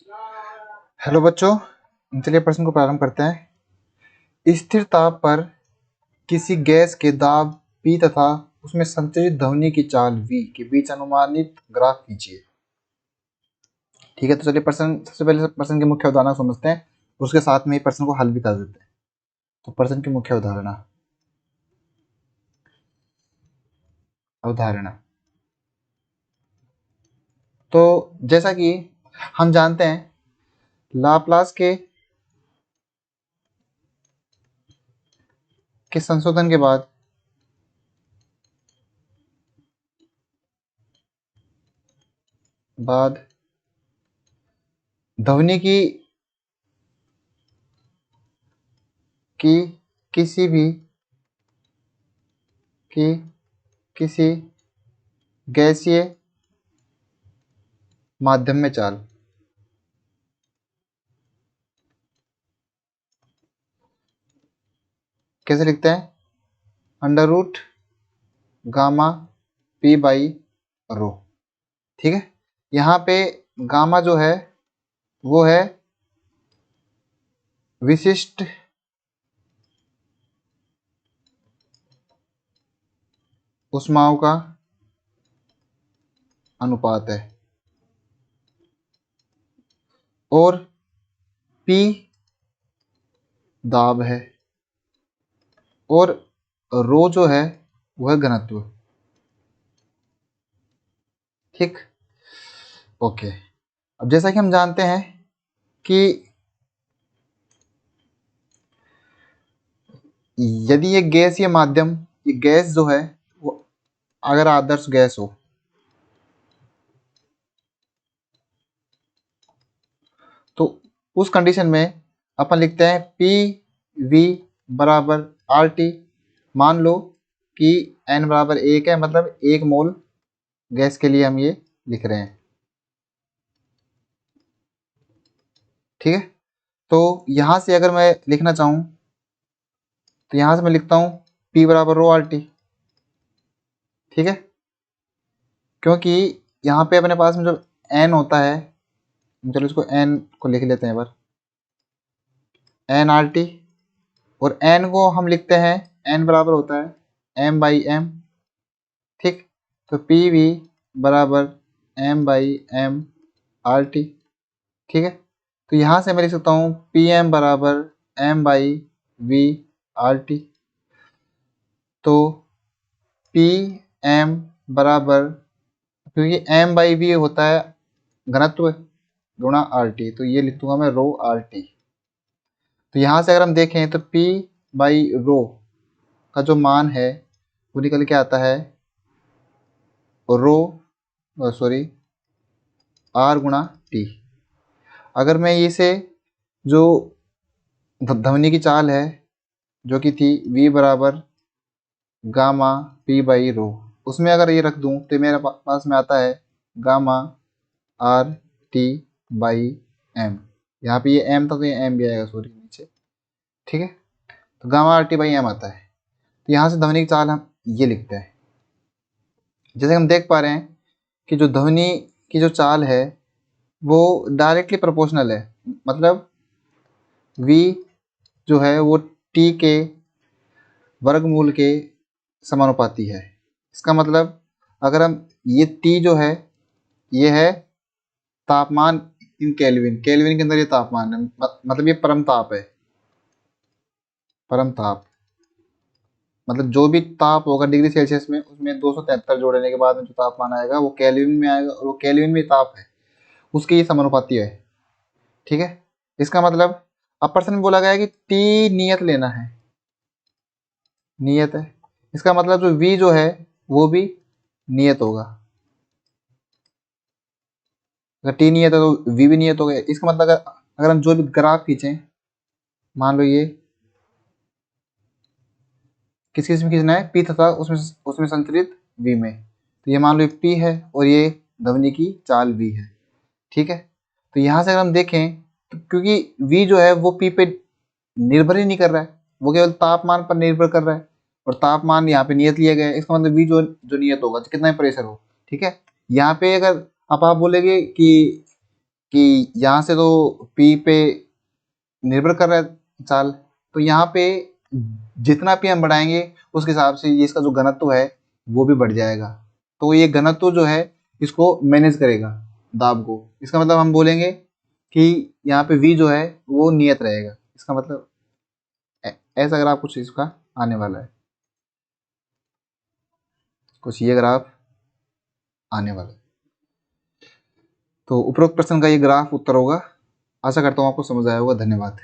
Hello बच्चों, चलिए प्रश्न को प्रारंभ करते हैं। स्थिर ताप पर किसी गैस के दाब P तथा उसमें संचरित ध्वनि की चाल V के बीच अनुमानित ग्राफ खींचिए। ठीक है, तो चलिए प्रश्न सबसे पहले प्रश्न की मुख्य अवधारणा समझते हैं, उसके साथ में ही प्रश्न को हल भी कर देते हैं। तो प्रश्न की मुख्य अवधारणा तो जैसा कि हम जानते हैं, लाप्लास के संशोधन के बाद ध्वनि की किसी भी किसी गैसीय माध्यम में चाल कैसे लिखते हैं? Under root gamma P by rho. ठीक है, यहाँ पे गामा जो है वो है विशिष्ट ऊष्माओं का अनुपात है और P दाब है और रो जो है वह घनत्व। ठीक, ओके। अब जैसा कि हम जानते हैं कि यदि ये गैस या माध्यम, ये गैस जो है वो अगर आदर्श गैस हो तो उस कंडीशन में अपन लिखते हैं पी वी बराबर आर टी। मान लो कि n बराबर 1 है, मतलब 1 मोल गैस के लिए हम ये लिख रहे हैं। ठीक है, तो यहाँ से अगर मैं लिखना चाहूँ तो यहाँ से मैं लिखता हूँ P बराबर रो आर टी। ठीक है, क्योंकि यहाँ पे अपने पास में जो n होता है, चलो इसको n को लिख लेते हैं एक बार, n आर टी, और n को हम लिखते हैं, n बराबर होता है m बाई एम। ठीक, तो पी वी बराबर m by M R T. ठीक है, तो यहाँ से मैं लिख सकता हूँ पी एम बराबर m by V R T. तो पी एम बराबर, क्योंकि m बाई वी होता है घनत्व गुणा आर टी, तो ये लिख दूंगा मैं रो आर टी। तो यहाँ से अगर हम देखें तो P बाई रो का जो मान है वो निकल के आता है रो आर गुणा टी। अगर मैं इसे जो ध्वनि की चाल है जो कि थी V बराबर गामा P बाई रो, उसमें अगर ये रख दूं तो मेरे पास में आता है gamma R T by M. यहाँ पे ये m था तो ये m भी आएगा, सॉरी नीचे। ठीक है, तो gamma R T by M आता है। तो यहाँ से ध्वनि की चाल हम ये लिखते हैं। जैसे हम देख पा रहे हैं कि जो ध्वनि की जो चाल है वो डायरेक्टली प्रोपोर्शनल है, मतलब v जो है वो t के वर्गमूल के समानुपाती है। इसका मतलब अगर हम ये t जो है ये है तापमान इन केल्विन, केल्विन के अंदर ये तापमान है, मतलब ये परम ताप है। परम ताप मतलब जो भी ताप होगा डिग्री सेल्सियस में, उसमें 273 जोड़ने के बाद में जो तापमान आएगा वो केल्विन में आएगा, और वो केल्विन में ताप है, उसके ये समानुपाती है। ठीक है, इसका मतलब अब प्रश्न में बोला गया है कि टी नियत लेना है, नियत है, इसका मतलब जो v जो है वो भी नियत होगा। अगर टी नियत है तो v भी नियत होगा। इसका मतलब अगर हम जो भी ग्राफ खींचें, मान लो ये किस किस में खींचना है, p तथा उसमें संचरित v में, तो ये मान लो p है और ये ध्वनि की चाल v है। ठीक है, तो यहाँ से अगर हम देखें तो क्योंकि v जो है वो p पे निर्भर ही नहीं कर रहा है, वो केवल तापमान पर निर्भर कर रहा है, और तापमान यहाँ पे नियत लिया गया है। इसका मतलब v जो नियत होगा, कितना ही प्रेशर हो। ठीक है, यहाँ पे अगर आप बोलेंगे कि कि यहाँ से तो पी पे निर्भर कर रहा है चाल, तो यहाँ पे जितना पी हम बढ़ाएंगे उसके हिसाब से ये इसका जो घनत्व है वो भी बढ़ जाएगा। तो ये घनत्व जो है इसको मैनेज करेगा दाब को। इसका मतलब हम बोलेंगे कि यहाँ पे v जो है वो नियत रहेगा। इसका मतलब ऐसा ग्राफ कुछ इसका आने वाला है, कुछ ये ग्राफ आने वाला है। तो उपरोक्त प्रश्न का ये ग्राफ उत्तर होगा। आशा करता हूँ आपको समझ आया होगा। धन्यवाद।